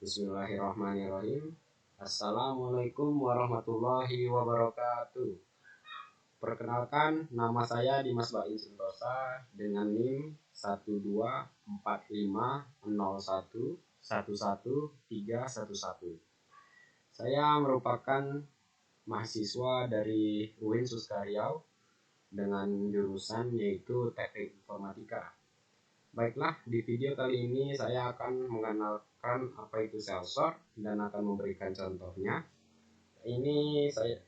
Bismillahirrahmanirrahim. Assalamualaikum warahmatullahi wabarakatuh. Perkenalkan, nama saya Dimas Bain Sentosa dengan NIM 1245011111311. Saya merupakan mahasiswa dari UIN Suskariau dengan jurusan yaitu Teknik Informatika. Baiklah, di video kali ini saya akan mengenalkan apa itu cell sort dan akan memberikan contohnya.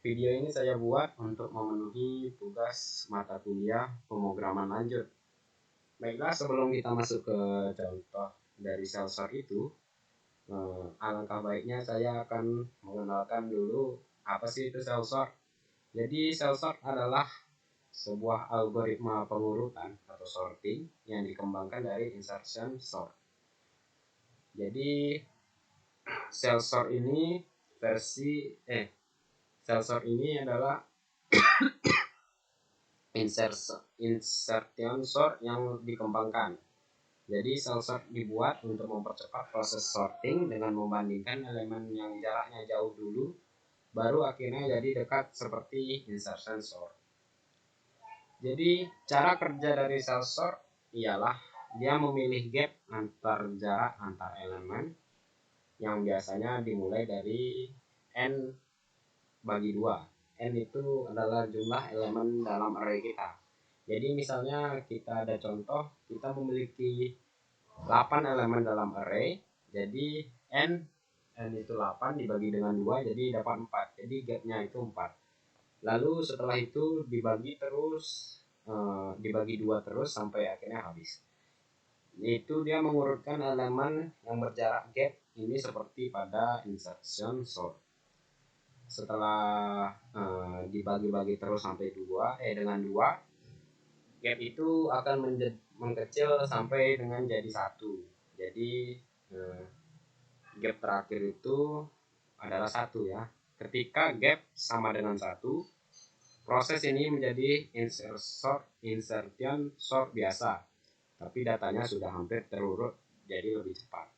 Video ini saya buat untuk memenuhi tugas mata kuliah pemrograman lanjut. Baiklah, sebelum kita masuk ke contoh dari cell sort itu, alangkah baiknya saya akan mengenalkan dulu apa sih itu cell sort. Jadi cell sort adalah sebuah algoritma pengurutan atau sorting yang dikembangkan dari insertion sort. Jadi cell sort ini adalah insertion sort yang dikembangkan. Jadi cell sort dibuat untuk mempercepat proses sorting dengan membandingkan elemen yang jaraknya jauh dulu, baru akhirnya jadi dekat seperti insertion sort. Jadi cara kerja dari cell sort ialah dia memilih gap jarak antar elemen yang biasanya dimulai dari n bagi 2. N itu adalah jumlah elemen dalam array kita. Jadi misalnya kita ada contoh, kita memiliki 8 elemen dalam array. Jadi n itu 8 dibagi dengan 2 jadi dapat 4. Jadi gapnya itu 4. Lalu setelah itu dibagi 2 terus sampai akhirnya habis. Yaitu dia mengurutkan elemen yang berjarak gap ini seperti pada insertion sort. Setelah dibagi-bagi terus sampai dengan 2, gap itu akan mengecil sampai dengan jadi 1. Jadi gap terakhir itu adalah 1 ya. Ketika gap sama dengan 1, proses ini menjadi insertion sort biasa, tapi datanya sudah hampir terurut jadi lebih cepat.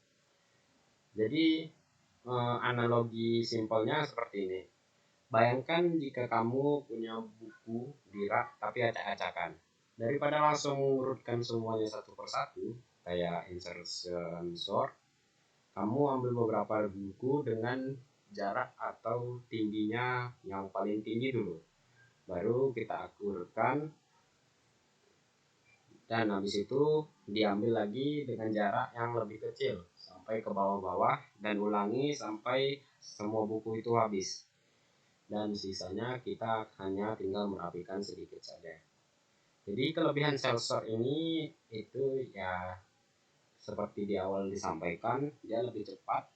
Jadi analogi simpelnya seperti ini. Bayangkan jika kamu punya buku di rak tapi acak-acakan. Daripada langsung mengurutkan semuanya satu persatu kayak insertion sort, kamu ambil beberapa buku dengan jarak atau tingginya yang paling tinggi dulu, baru kita urutkan, dan habis itu diambil lagi dengan jarak yang lebih kecil sampai ke bawah-bawah dan ulangi sampai semua buku itu habis, dan sisanya kita hanya tinggal merapikan sedikit saja. Jadi kelebihan cell sort ini itu ya seperti di awal disampaikan, dia lebih cepat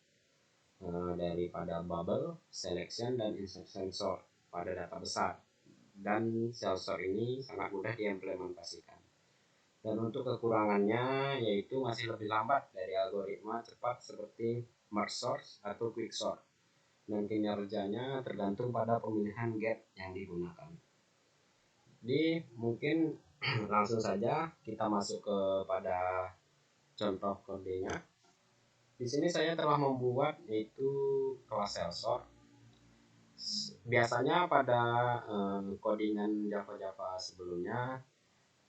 daripada bubble, selection, dan insertion sort pada data besar. Dan cell sort ini sangat mudah diimplementasikan. Dan untuk kekurangannya yaitu masih lebih lambat dari algoritma cepat seperti merge sort atau quick sort. Dan kinerjanya tergantung pada pemilihan gap yang digunakan. Jadi mungkin langsung saja kita masuk kepada contoh kodenya. Di sini saya telah membuat yaitu kelas cell sort. Biasanya pada codingan Java sebelumnya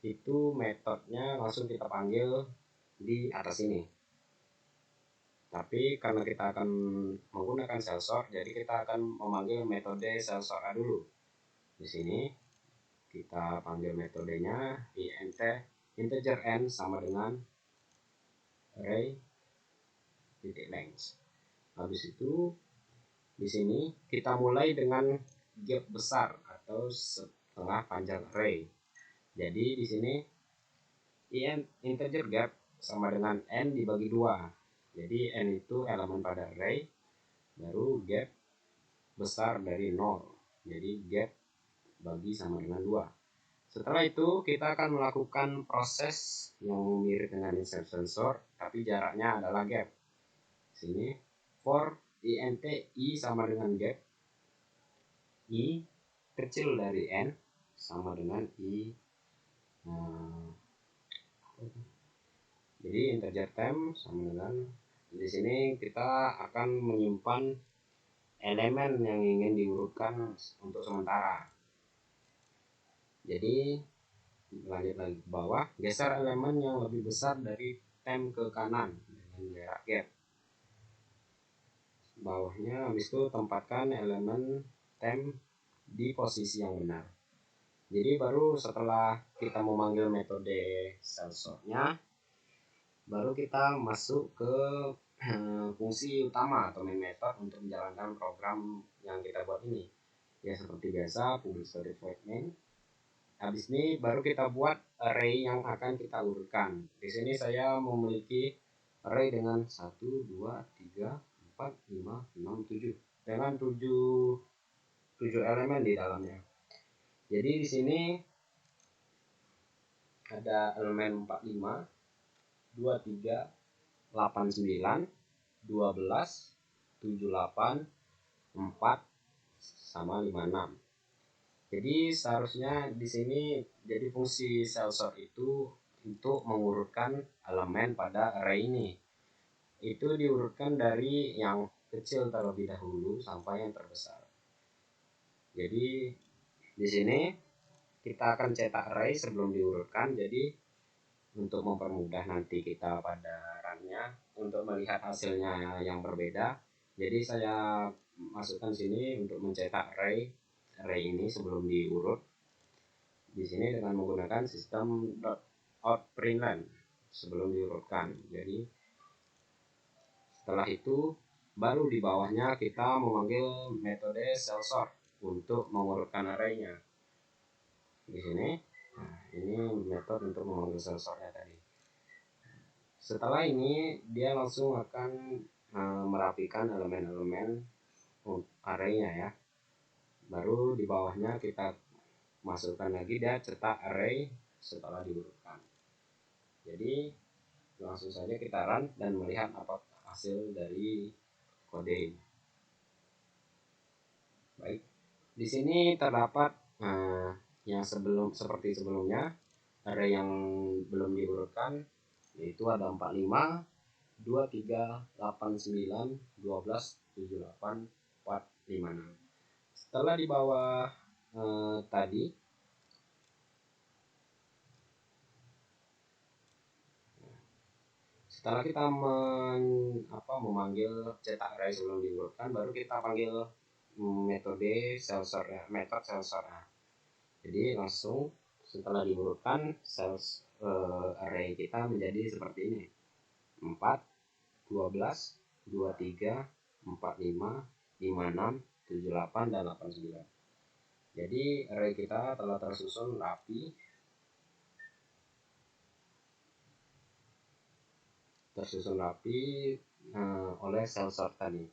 itu metodenya langsung kita panggil di atas ini. Tapi karena kita akan menggunakan cell sort, jadi kita akan memanggil metode cell sort dulu. Di sini kita panggil metodenya int integer n sama dengan array length. Habis itu di sini kita mulai dengan gap besar atau setengah panjang array. Jadi di sini integer gap sama dengan n dibagi 2. Jadi n itu elemen pada array, baru gap besar dari 0. Jadi gap bagi sama dengan 2. Setelah itu kita akan melakukan proses yang mirip dengan insertion sort, tapi jaraknya adalah gap. Sini for int i sama dengan gap i kecil dari n sama dengan i. Jadi integer temp sama dengan Di sini kita akan menyimpan elemen yang ingin diurutkan untuk sementara. Jadi lanjut lagi ke bawah, geser elemen yang lebih besar dari tem ke kanan dengan jarak gap. Bawahnya habis itu tempatkan elemen tem di posisi yang benar. Jadi baru setelah kita memanggil metode cell sortnya, baru kita masuk ke fungsi utama atau main method untuk menjalankan program yang kita buat ini. Ya seperti biasa, public storage void main. Habis ini baru kita buat array yang akan kita urutkan. Di sini saya memiliki array dengan 1, 2, 3, 4, 5, 6, 7 dengan 7 elemen di dalamnya. Jadi di sini ada elemen 45, 23, 89, 12, 78, 4 sama 56. Jadi seharusnya di sini jadi fungsi cell sort itu untuk mengurutkan elemen pada array ini. Itu diurutkan dari yang kecil terlebih dahulu sampai yang terbesar. Jadi di sini kita akan cetak array sebelum diurutkan. Jadi untuk mempermudah nanti kita pada runnya untuk melihat hasilnya yang berbeda. Jadi saya masukkan sini untuk mencetak array ini sebelum diurut. Di sini dengan menggunakan sistem .out_println sebelum diurutkan. Jadi setelah itu baru di bawahnya kita memanggil metode cell sort untuk mengurutkan arraynya. Di sini, nah, ini metode untuk memanggil cell sortnya tadi. Setelah ini dia langsung akan merapikan elemen-elemen arraynya ya. Baru di bawahnya kita masukkan lagi dia cetak array setelah diurutkan. Jadi langsung saja kita run dan melihat apa hasil dari kode ini. Baik, di sini terdapat yang seperti sebelumnya, array yang belum diurutkan yaitu ada 45, 23, 89, 12, 78, 4, 56. Setelah di bawah tadi setelah kita memanggil cetak array sebelum diurutkan, baru kita panggil metode cell sort ya, method cell sort. Jadi langsung setelah diurutkan array kita menjadi seperti ini: 4, 12, 23, 45, 56, 78 dan 89. Jadi array kita telah tersusun rapi oleh cell sort tadi.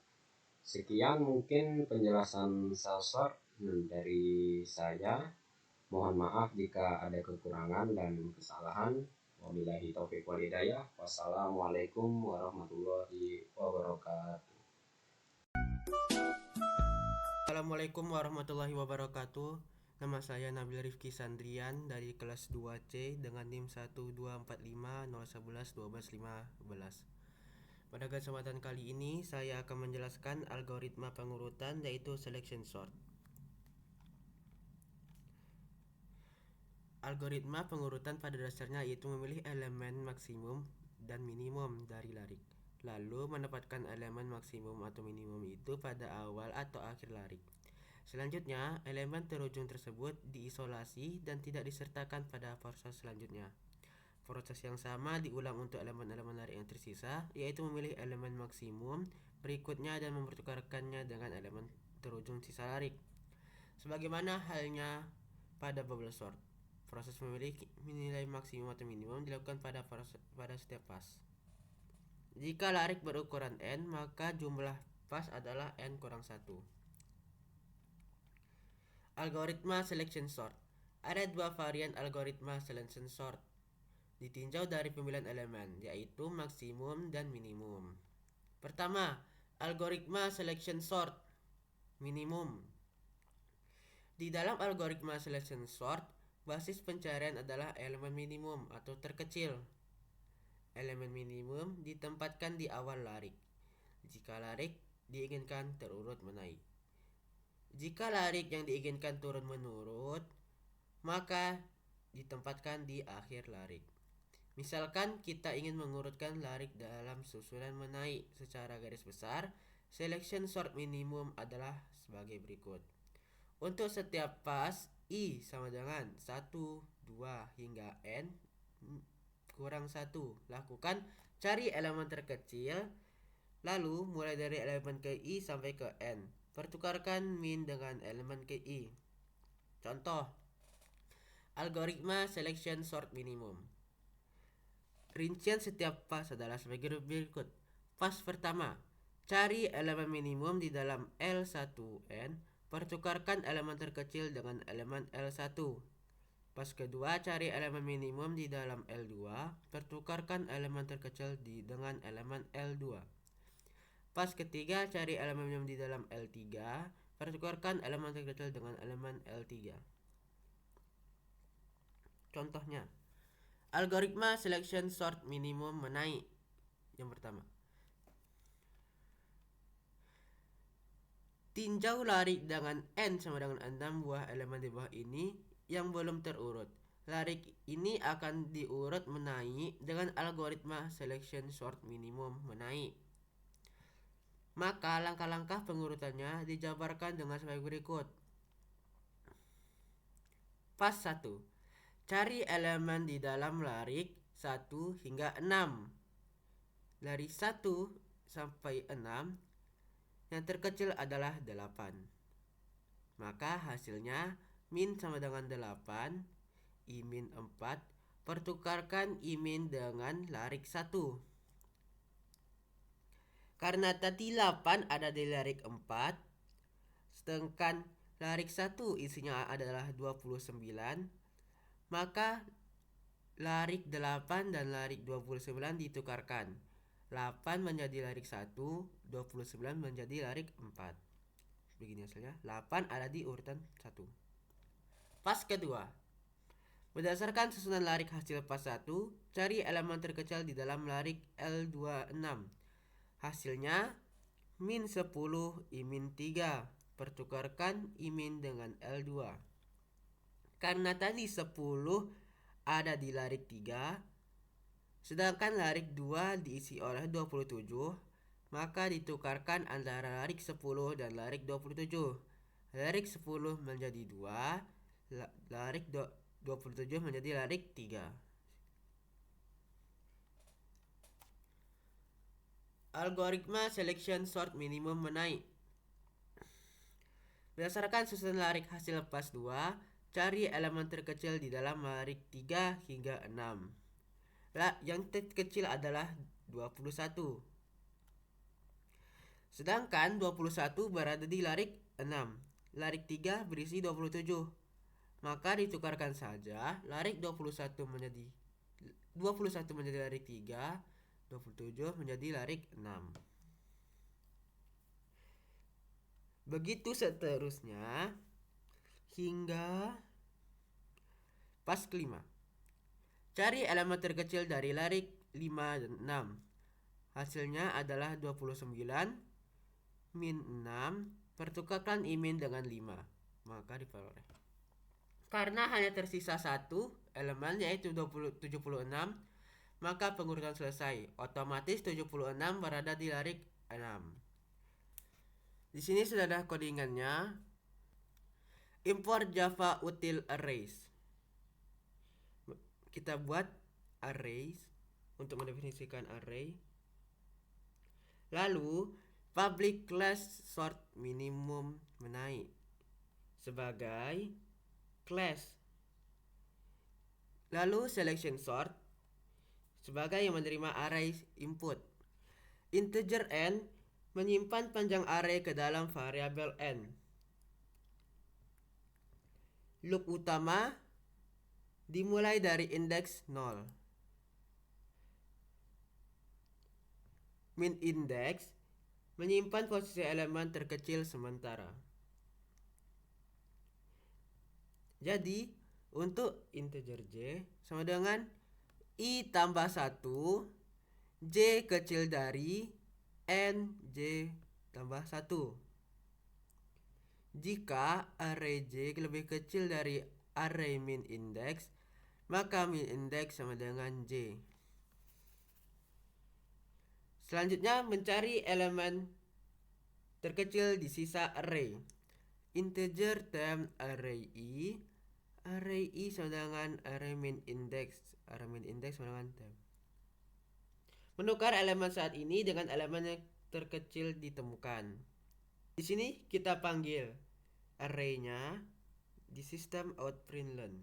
Sekian mungkin penjelasan cell sort dari saya. Mohon maaf jika ada kekurangan dan kesalahan. Wabillahi taufiq wal hidayah. Wassalamualaikum warahmatullahi wabarakatuh. Assalamualaikum warahmatullahi wabarakatuh. Nama saya Nabil Rifki Sandrian dari kelas 2C dengan NIM 12450111215. Pada kesempatan kali ini saya akan menjelaskan algoritma pengurutan yaitu selection sort. Algoritma pengurutan pada dasarnya yaitu memilih elemen maksimum dan minimum dari larik, lalu menempatkan elemen maksimum atau minimum itu pada awal atau akhir larik. Selanjutnya, elemen terujung tersebut diisolasi dan tidak disertakan pada proses selanjutnya. Proses yang sama diulang untuk elemen-elemen larik yang tersisa, yaitu memilih elemen maksimum berikutnya dan mempertukarkannya dengan elemen terujung sisa larik. Sebagaimana halnya pada bubble sort, proses memilih nilai maksimum atau minimum dilakukan pada setiap pas. Jika larik berukuran n, maka jumlah pas adalah n kurang 1. Algoritma selection sort. Ada dua varian algoritma selection sort ditinjau dari pemilihan elemen, yaitu maksimum dan minimum. Pertama, algoritma selection sort minimum. Di dalam algoritma selection sort, basis pencarian adalah elemen minimum atau terkecil. Elemen minimum ditempatkan di awal larik. Jika larik diinginkan terurut menaik. Jika larik yang diinginkan turun menurut, maka ditempatkan di akhir larik. Misalkan kita ingin mengurutkan larik dalam susunan menaik secara garis besar, selection sort minimum adalah sebagai berikut. Untuk setiap pas I sama dengan 1, 2 hingga N kurang 1, lakukan cari elemen terkecil, lalu mulai dari elemen ke I sampai ke N. Pertukarkan min dengan elemen ke I. Contoh, algoritma selection sort minimum. Rincian setiap pas adalah sebagai berikut. Pas pertama, cari elemen minimum di dalam L1N, pertukarkan elemen terkecil dengan elemen L1. Pas kedua, cari elemen minimum di dalam L2, pertukarkan elemen terkecil dengan elemen L2. Pas ketiga, cari elemen minimum di dalam L3, pertukarkan elemen terkecil dengan elemen L3. Contohnya, algoritma selection sort minimum menaik. Yang pertama, tinjau larik dengan N sama dengan 6 buah elemen di bawah ini yang belum terurut. Larik ini akan diurut menaik dengan algoritma selection sort minimum menaik. Maka langkah-langkah pengurutannya dijabarkan dengan sebagai berikut. Pas 1. Cari elemen di dalam larik 1 hingga 6. Dari 1 sampai 6, yang terkecil adalah 8. Maka hasilnya min sama dengan 8, I min 4, pertukarkan I min dengan larik 1. Karena tadi 8 ada di larik 4, sedangkan larik 1 isinya adalah 29, maka larik 8 dan larik 29 ditukarkan. 8 menjadi larik 1, 29 menjadi larik 4. Begini hasilnya, 8 ada di urutan 1. Pas kedua, berdasarkan susunan larik hasil pas 1, cari elemen terkecil di dalam larik L26. Hasilnya min 10 I min 3, pertukarkan I min dengan L2. Karena tadi 10 ada di larik 3, sedangkan larik 2 diisi oleh 27, maka ditukarkan antara larik 10 dan larik 27. Larik 10 menjadi 2, larik 27 menjadi larik 3. Algoritma selection sort minimum menaik. Berdasarkan susunan larik hasil pas 2, cari elemen terkecil di dalam larik 3 hingga 6. Yang terkecil adalah 21. Sedangkan 21 berada di larik 6. Larik 3 berisi 27. Maka ditukarkan saja larik 21 menjadi larik 3, 27 menjadi larik 6. Begitu seterusnya hingga pas kelima. Cari elemen terkecil dari larik 5 dan 6. Hasilnya adalah 29 min 6, pertukarkan I min dengan 5, maka diperoleh. Karena hanya tersisa satu elemen yaitu 76, maka pengurutan selesai. Otomatis 76 berada di larik 6. Di sini sudah ada codingannya. Import Java util arrays. Kita buat arrays untuk mendefinisikan array. Lalu public class sort minimum menaik sebagai class. Lalu selection sort sebagai yang menerima array input. Integer n menyimpan panjang array ke dalam variabel n. Loop utama dimulai dari indeks 0. Min index menyimpan posisi elemen terkecil sementara. Jadi untuk integer j sama dengan I tambah 1 J kecil dari N J tambah 1. Jika array J lebih kecil dari array min index, maka min index sama dengan J. Selanjutnya mencari elemen terkecil di sisa array. Integer term array I sama dengan array min index. Array min index sama dengan term. Menukar elemen saat ini dengan elemen yang terkecil ditemukan. Di sini kita panggil array-nya di sistem out.println.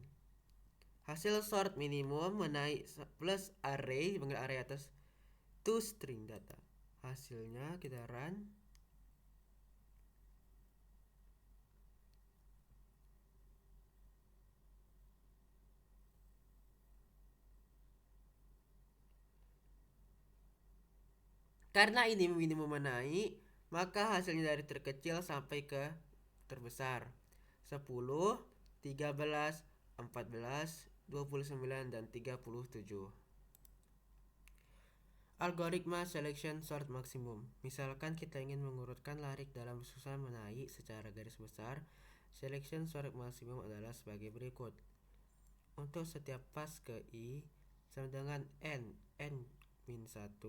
Hasil sort minimum menaik plus array, panggil array atas to string data. Hasilnya kita run. Karena ini minimum menaik, maka hasilnya dari terkecil sampai ke terbesar 10, 13, 14, 29, dan 37. Algoritma selection sort maksimum. Misalkan kita ingin mengurutkan larik dalam susunan menaik secara garis besar, selection sort maksimum adalah sebagai berikut. Untuk setiap pas ke I sama dengan n min 1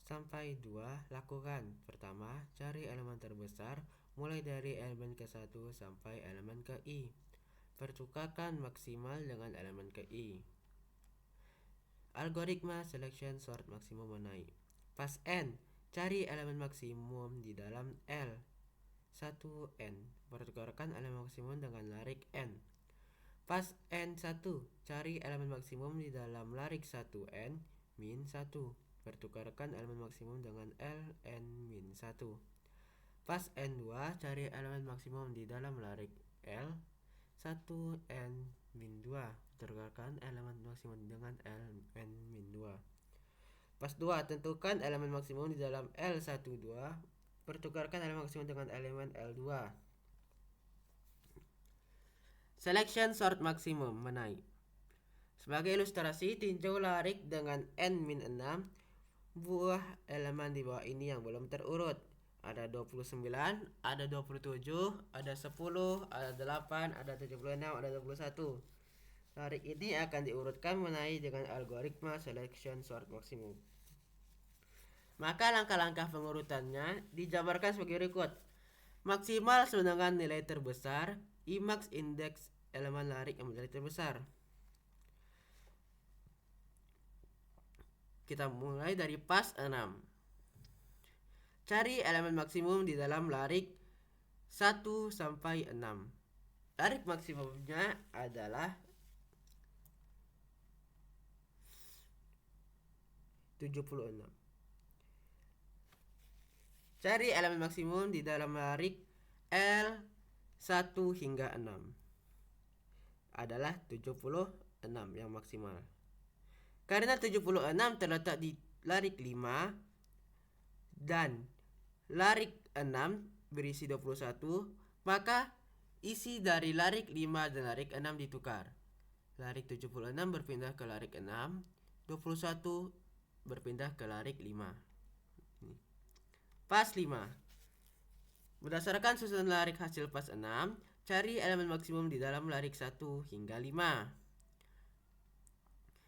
sampai 2, lakukan. Pertama, cari elemen terbesar mulai dari elemen ke-1 sampai elemen ke I. Pertukarkan maksimal dengan elemen ke I. Algoritma selection sort maksimum menaik. Pas n, cari elemen maksimum di dalam L 1n. Pertukarkan elemen maksimum dengan larik n. Pas n1, cari elemen maksimum di dalam larik 1n min 1. Pertukarkan elemen maksimum dengan ln min 1. Pas n2, cari elemen maksimum di dalam larik L 1n min 2. Pertukarkan elemen maksimum dengan ln min 2. Pas 2, tentukan elemen maksimum di dalam L12. Pertukarkan elemen maksimum dengan elemen L2. Selection sort maksimum menaik. Sebagai ilustrasi, tinjau larik dengan n-6 buah elemen di bawah ini yang belum terurut. Ada 29, ada 27, ada 10, ada 8, ada 76, ada 21. Larik ini akan diurutkan menaik dengan algoritma selection sort maksimum. Maka langkah-langkah pengurutannya dijabarkan sebagai berikut. Maksimal sama dengan nilai terbesar, I-max indeks elemen larik yang menjadi terbesar. Kita mulai dari pas 6. Cari elemen maksimum di dalam larik 1 sampai 6. Larik maksimumnya adalah 76. Cari elemen maksimum di dalam larik L1 hingga 6. Adalah 76 yang maksimal. Karena 76 terletak di larik 5 dan larik 6 berisi 21, maka isi dari larik 5 dan larik 6 ditukar. Larik 76 berpindah ke larik 6, 21 berpindah ke larik 5. Pas 5. Berdasarkan susunan larik hasil pas 6, cari elemen maksimum di dalam larik 1 hingga 5.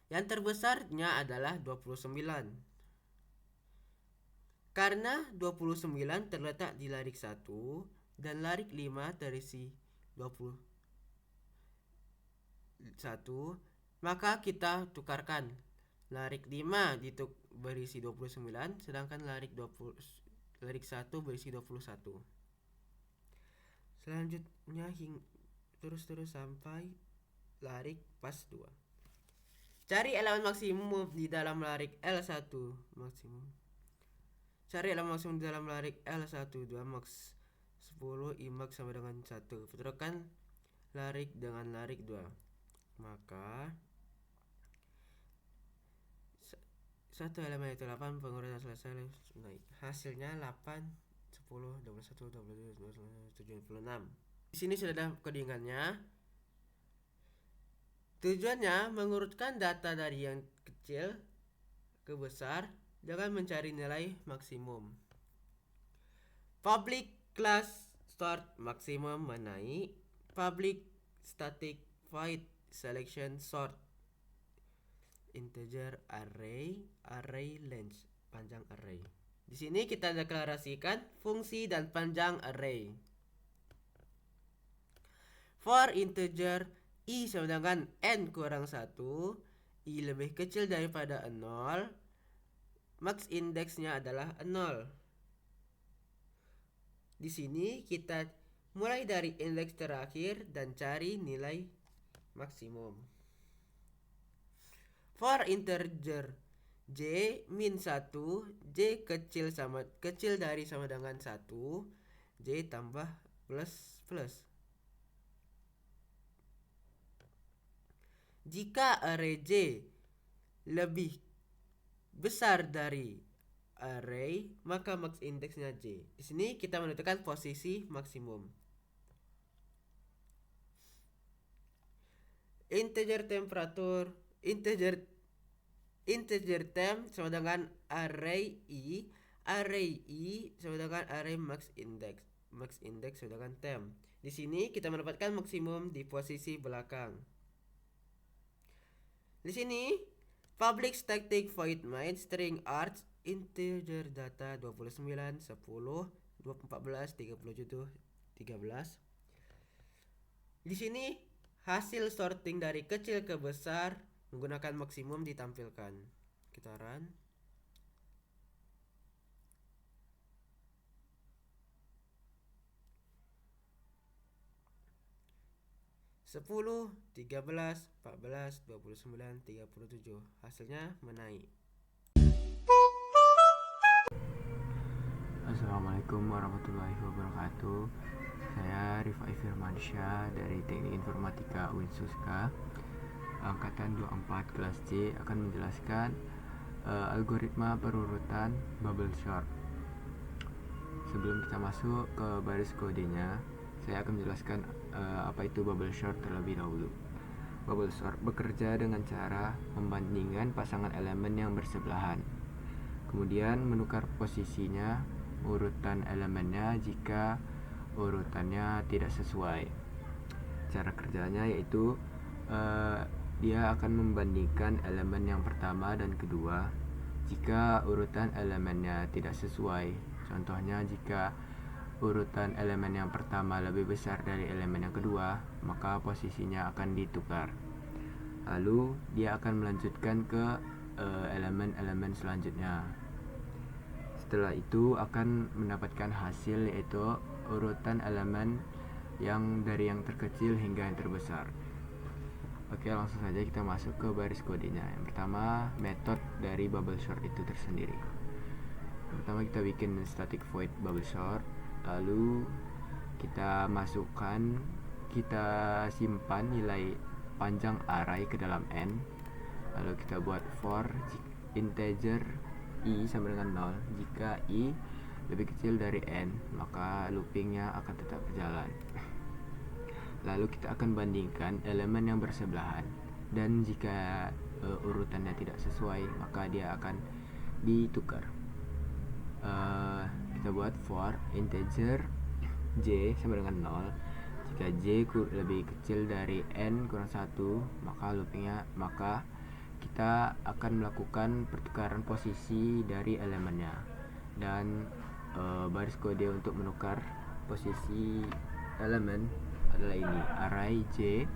Yang terbesarnya adalah 29. Karena 29 terletak di larik 1 dan larik 5 terisi 21, maka kita tukarkan. Larik 5 berisi 29, sedangkan larik 1 berisi 21. Selanjutnya terus sampai larik pas 2. Cari elemen maksimum di dalam larik L1 maksimum. Cari elemen maksimum di dalam larik L1 2 max 10 I max sama dengan 1. Putarkan larik dengan larik 2. Maka satu elemen itu 8, pengurutan selesai naik. Hasilnya 8, 10, 21, 22, 26. Di sini sudah ada codingannya. Tujuannya mengurutkan data dari yang kecil ke besar dengan mencari nilai maksimum. Public class start maksimum menaik. Public static void selection sort integer array length panjang array. Di sini kita deklarasikan fungsi dan panjang array. For integer i sama dengan n kurang 1, i lebih kecil daripada 0, max indeksnya adalah 0. Di sini kita mulai dari indeks terakhir dan cari nilai maksimum. For integer j min 1, j kecil dari sama dengan 1, j tambah plus. Jika array j lebih besar dari array, maka max indeksnya j. Di sini kita menentukan posisi maksimum. Integer temperatur, integer temp sama dengan array i sama dengan array max index sama dengan temp. Di sini kita mendapatkan maksimum di posisi belakang. Di sini public static void main string arts integer data 29, 10, 14, 37, 13. Di sini hasil sorting dari kecil ke besar menggunakan maksimum ditampilkan. Kita run. Sepuluh, 13, 14, 29, 37. Hasilnya menaik. Assalamualaikum warahmatullahi wabarakatuh. Saya Rifai Firmansyah dari Teknik Informatika UIN Suska Angkatan 24 kelas C akan menjelaskan algoritma perurutan bubble sort. Sebelum kita masuk ke baris kodenya, saya akan menjelaskan apa itu bubble sort terlebih dahulu. Bubble sort bekerja dengan cara membandingkan pasangan elemen yang bersebelahan, kemudian menukar posisinya urutan elemennya jika urutannya tidak sesuai. Cara kerjanya yaitu dia akan membandingkan elemen yang pertama dan kedua. Jika urutan elemennya tidak sesuai, contohnya jika urutan elemen yang pertama lebih besar dari elemen yang kedua, maka posisinya akan ditukar. Lalu dia akan melanjutkan ke elemen-elemen selanjutnya. Setelah itu akan mendapatkan hasil, yaitu urutan elemen yang dari yang terkecil hingga yang terbesar. Oke, langsung saja kita masuk ke baris kodenya. Yang pertama, metode dari bubble sort itu tersendiri. Yang pertama kita bikin static void bubble sort, lalu kita simpan nilai panjang array ke dalam n, lalu kita buat for integer i sama dengan 0. Jika i lebih kecil dari n, maka loopingnya akan tetap berjalan. Lalu kita akan bandingkan elemen yang bersebelahan, dan jika urutannya tidak sesuai, maka dia akan ditukar. Kita buat for integer j sama dengan 0. Jika j lebih kecil dari n kurang 1, maka kita akan melakukan pertukaran posisi dari elemennya, dan baris kode untuk menukar posisi elemen adalah ini: array j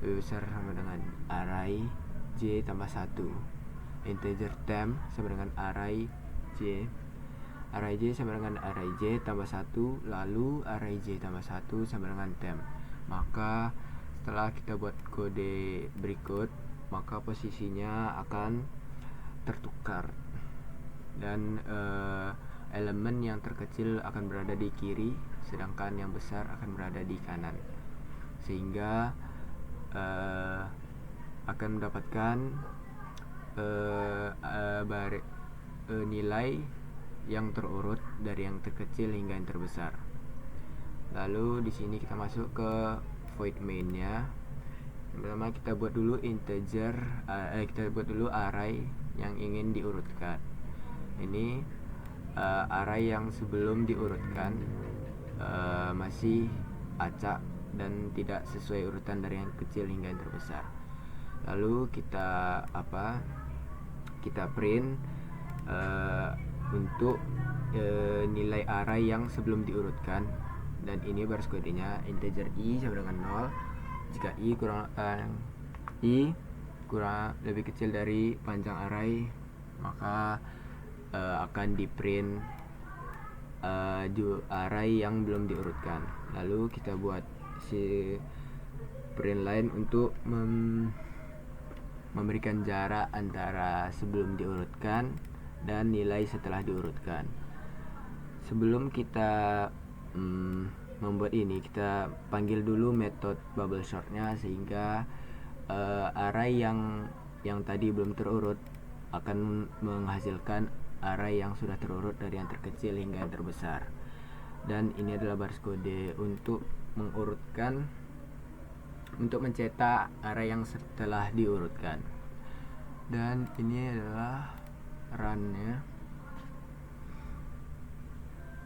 lebih besar sama dengan array j tambah 1, integer temp sama dengan array j sama dengan array j tambah 1, lalu array j tambah 1 sama dengan temp. Maka setelah kita buat kode berikut, maka posisinya akan tertukar, dan elemen yang terkecil akan berada di kiri, sedangkan yang besar akan berada di kanan, sehingga akan mendapatkan nilai yang terurut dari yang terkecil hingga yang terbesar. Lalu di sini kita masuk ke void main-nya. Pertama kita buat dulu array yang ingin diurutkan. Ini array yang sebelum diurutkan masih acak dan tidak sesuai urutan dari yang kecil hingga yang terbesar. Lalu kita print untuk nilai array yang sebelum diurutkan, dan ini baris kodenya integer i sama dengan 0 jika i kurang lebih kecil dari panjang array, maka akan di print array yang belum diurutkan. Lalu kita buat si print line untuk memberikan jarak antara sebelum diurutkan dan nilai setelah diurutkan. Sebelum kita membuat ini, kita panggil dulu metode bubble sortnya, sehingga array yang tadi belum terurut akan menghasilkan array yang sudah terurut dari yang terkecil hingga yang terbesar. Dan ini adalah baris kode untuk mencetak array yang setelah diurutkan. Dan ini adalah run-nya.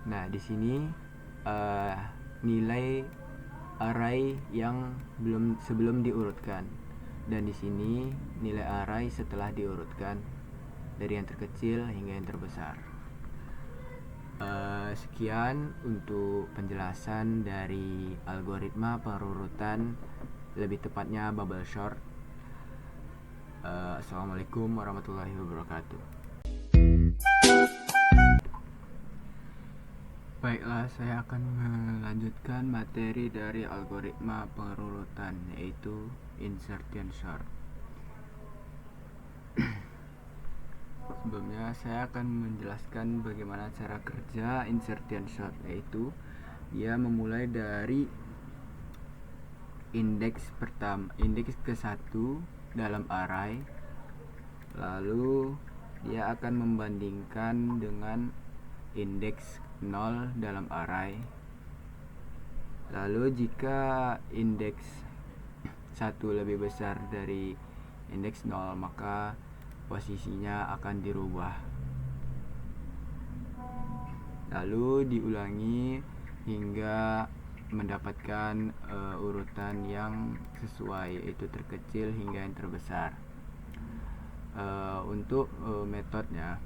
Nah, di sini nilai array yang sebelum diurutkan, dan di sini nilai array setelah diurutkan dari yang terkecil hingga yang terbesar. Sekian untuk penjelasan dari algoritma pengurutan, lebih tepatnya bubble sort. Assalamualaikum warahmatullahi wabarakatuh. Baiklah, saya akan melanjutkan materi dari algoritma pengurutan, yaitu insertion sort. Sebelumnya saya akan menjelaskan bagaimana cara kerja insertion sort, yaitu dia memulai dari indeks ke-1 dalam array, lalu dia akan membandingkan dengan indeks 0 dalam array. Lalu jika indeks 1 lebih besar dari indeks 0, maka posisinya akan dirubah. Lalu diulangi hingga mendapatkan urutan yang sesuai, yaitu terkecil hingga yang terbesar. Untuk metodenya,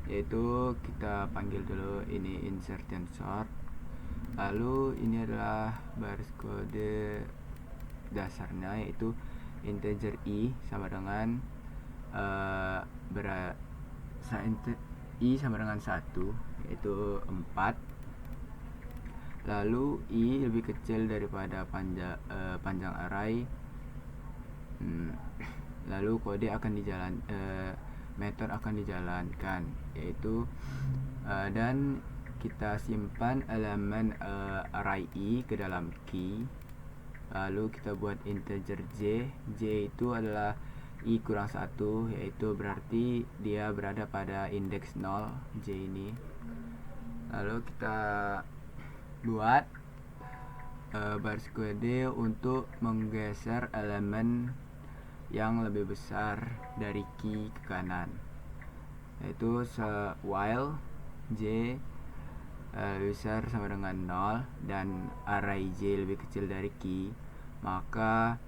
yaitu kita panggil dulu ini insertion sort. Lalu ini adalah baris kode dasarnya, yaitu integer i sama dengan i sama dengan 1, yaitu 4. Lalu i lebih kecil daripada panjang array. Lalu kode akan metode akan dijalankan, yaitu dan kita simpan elemen array i ke dalam key. Lalu kita buat integer j itu adalah i kurang 1, yaitu berarti dia berada pada indeks 0, j ini. Lalu kita buat baris kode untuk menggeser elemen yang lebih besar dari key ke kanan, yaitu while j lebih besar sama dengan 0 dan array j lebih kecil dari key, maka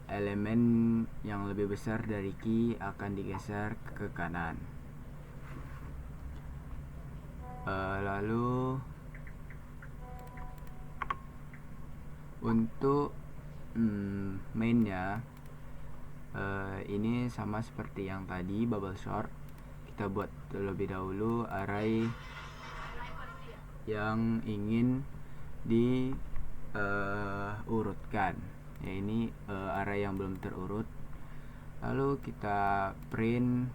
elemen yang lebih besar dari key akan digeser ke kanan. Lalu untuk mainnya, ini sama seperti yang tadi bubble sort. Kita buat terlebih dahulu array yang ingin diurutkan, ya ini array yang belum terurut. Lalu kita print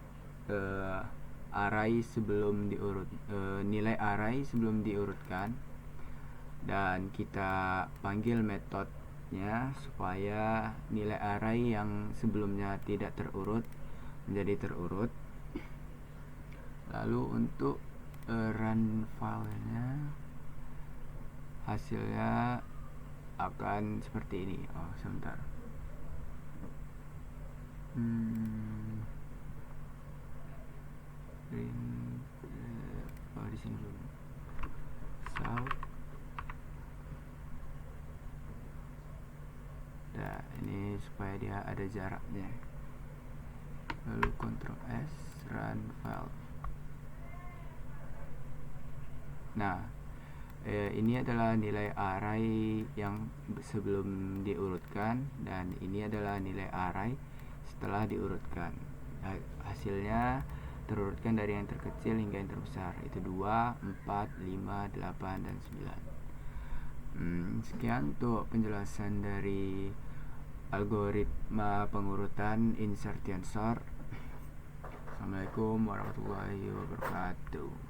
array sebelum diurut, nilai array sebelum diurutkan, dan kita panggil metodenya supaya nilai array yang sebelumnya tidak terurut menjadi terurut. Lalu untuk run filenya, hasilnya akan seperti ini. Sebentar. di sini dulu south. Nah, ini supaya dia ada jaraknya. Lalu Ctrl S, run file. Nah, ini adalah nilai array yang sebelum diurutkan, dan ini adalah nilai array setelah diurutkan. Hasilnya terurutkan dari yang terkecil hingga yang terbesar, itu 2, 4, 5, 8, dan 9. Sekian untuk penjelasan dari algoritma pengurutan insertion sort. Assalamualaikum warahmatullahi wabarakatuh.